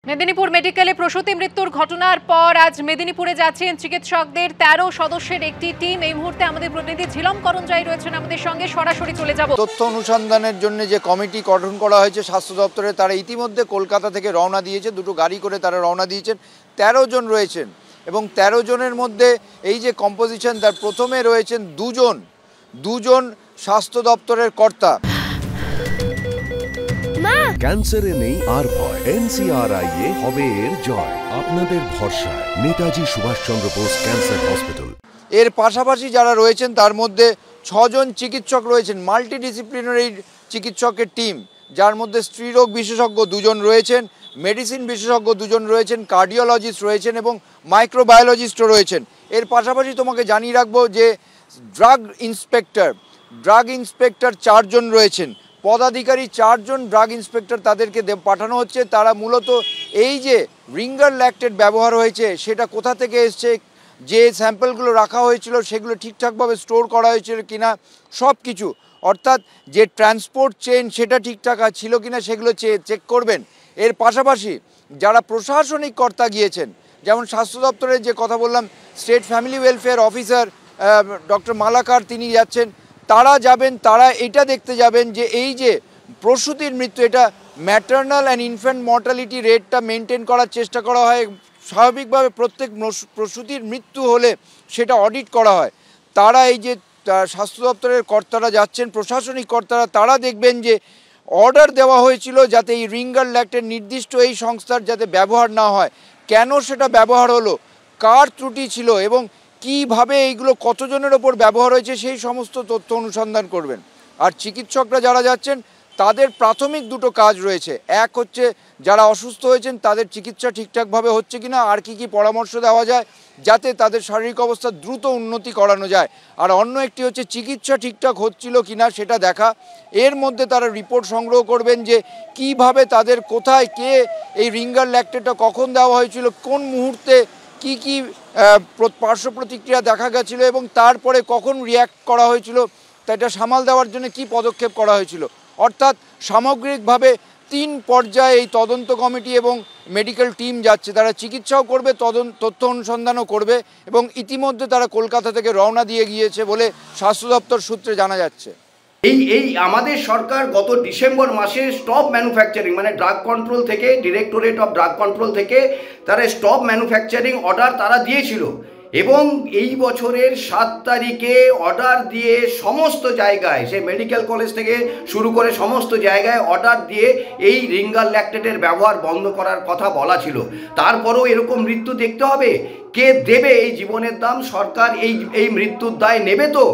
মেদিনীপুর মেডিকেলে প্রসূতি মৃত্যুর ঘটনার পর আজ মেদিনীপুরে যাচ্ছেন চিকিৎসকদের ১৩ সদস্যের একটি টিম। এই মুহূর্তে আমাদের প্রতিনিধি ঝিলম করঞ্জাই রয়েছেন আমাদের সঙ্গে, সরাসরি চলে যাব। তথ্য অনুসন্ধানের জন্য যে কমিটি গঠন করা হয়েছে স্বাস্থ্য দপ্তরে, তারা ইতিমধ্যে কলকাতা থেকে রওনা দিয়েছে, দুটো গাড়ি করে তারা রওনা দিয়েছেন। ১৩ জন রয়েছেন এবং ১৩ জনের মধ্যে এই যে কম্পোজিশন, তার প্রথমে রয়েছেন দুজন স্বাস্থ্য দপ্তরের কর্তা। ক্যান্সারে নেই আর ভয়, NCRI এ হবে এর জয়। আপনাদের ভরসা নেতাজি সুভাষচন্দ্র বোস ক্যান্সার হসপিটাল। এর পাশাপাশি যারা রয়েছেন তার মধ্যে ৬ জন চিকিৎসক রয়েছেন, মাল্টিডিসিপ্লিনারি চিকিৎসকের টিম, যার মধ্যে স্ত্রীরোগ বিশেষজ্ঞ ২ জন রয়েছেন, মেডিসিন বিশেষজ্ঞ ২ জন রয়েছেন, কার্ডিওলজিস্ট রয়েছেন এবং মাইক্রোবায়োলজিস্টও রয়েছেন। এর পাশাপাশি তোমাকে জানিয়ে রাখবো যে ড্রাগ ইন্সপেক্টর ৪ জন রয়েছেন, পদাধিকারী ৪ জন ড্রাগ ইন্সপেক্টর তাদেরকে পাঠানো হচ্ছে। তারা মূলত এই যে রিঙ্গার ল্যাকটেট ব্যবহার হয়েছে সেটা কোথা থেকে এসছে, যে স্যাম্পলগুলো রাখা হয়েছিল সেগুলো ঠিকঠাকভাবে স্টোর করা হয়েছিল কিনা, সব কিছু, অর্থাৎ যে ট্রান্সপোর্ট চেইন সেটা ঠিকঠাক ছিল কিনা সেগুলো চেক করবেন। এর পাশাপাশি যারা প্রশাসনিক কর্তা গিয়েছেন, যেমন স্বাস্থ্য দপ্তরের যে কথা বললাম, state family welfare officer doctor Malakar তিনি যাচ্ছেন, তারা যাবেন, তারা এটা দেখতে যাবেন যে এই যে প্রসূতির মৃত্যু, এটা ম্যাটার্নাল অ্যান্ড ইনফ্যান্ট মর্টালিটি রেটটা মেনটেন করার চেষ্টা করা হয়। স্বাভাবিকভাবে প্রত্যেক প্রসূতির মৃত্যু হলে সেটা অডিট করা হয়। তারা এই যে স্বাস্থ্য দপ্তরের কর্তারা যাচ্ছেন, প্রশাসনিক কর্তারা, তারা দেখবেন যে অর্ডার দেওয়া হয়েছিল যাতে এই রিঙ্গার ল্যাকটেট নির্দিষ্ট এই সংস্থার যাতে ব্যবহার না হয়, কেন সেটা ব্যবহার হলো, কার ত্রুটি ছিল এবং কিভাবে এইগুলো কতজনের ওপর ব্যবহার হয়েছে, সেই সমস্ত তথ্য অনুসন্ধান করবেন। আর চিকিৎসকরা যারা যাচ্ছেন তাদের প্রাথমিক দুটো কাজ রয়েছে। এক হচ্ছে যারা অসুস্থ হয়েছেন তাদের চিকিৎসা ঠিকঠাকভাবে হচ্ছে কিনা, আর কি পরামর্শ দেওয়া যায় যাতে তাদের শারীরিক অবস্থা দ্রুত উন্নতি করানো যায়। আর অন্য একটি হচ্ছে চিকিৎসা ঠিকঠাক হচ্ছিল কিনা সেটা দেখা। এর মধ্যে তারা রিপোর্ট সংগ্রহ করবেন যে কিভাবে তাদের কোথায় কে এই রিঙ্গার ল্যাকটেটটা কখন দেওয়া হয়েছিল, কোন মুহূর্তে কি কি পার্শ্ব প্রতিক্রিয়া দেখা গেছিলো এবং তারপরে কখন রিয়্যাক্ট করা হয়েছিল, তা এটা সামাল দেওয়ার জন্য কি পদক্ষেপ করা হয়েছিল। অর্থাৎ সামগ্রিকভাবে ৩ পর্যায়ে এই তদন্ত কমিটি এবং মেডিকেল টিম যাচ্ছে। তারা চিকিৎসাও করবে, তথ্য অনুসন্ধানও করবে এবং ইতিমধ্যে তারা কলকাতা থেকে রওনা দিয়ে গিয়েছে বলে স্বাস্থ্য দপ্তর সূত্রে জানা যাচ্ছে। এই আমাদের সরকার গত ডিসেম্বর মাসে স্টপ ম্যানুফ্যাকচারিং মানে ড্রাগ কন্ট্রোল থেকে, ডিরেক্টরেট অফ ড্রাগ কন্ট্রোল থেকে তারা স্টপ ম্যানুফ্যাকচারিং অর্ডার তারা দিয়েছিল এবং এই বছরের ৭ তারিখে অর্ডার দিয়ে সমস্ত জায়গায়, সে মেডিকেল কলেজ থেকে শুরু করে সমস্ত জায়গায় অর্ডার দিয়ে এই রিঙ্গার ল্যাকটেটের ব্যবহার বন্ধ করার কথা বলা ছিল। তারপরেও এরকম মৃত্যু দেখতে হবে, কে দেবে এই জীবনের দাম? সরকার এই মৃত্যুর দায় নেবে তো?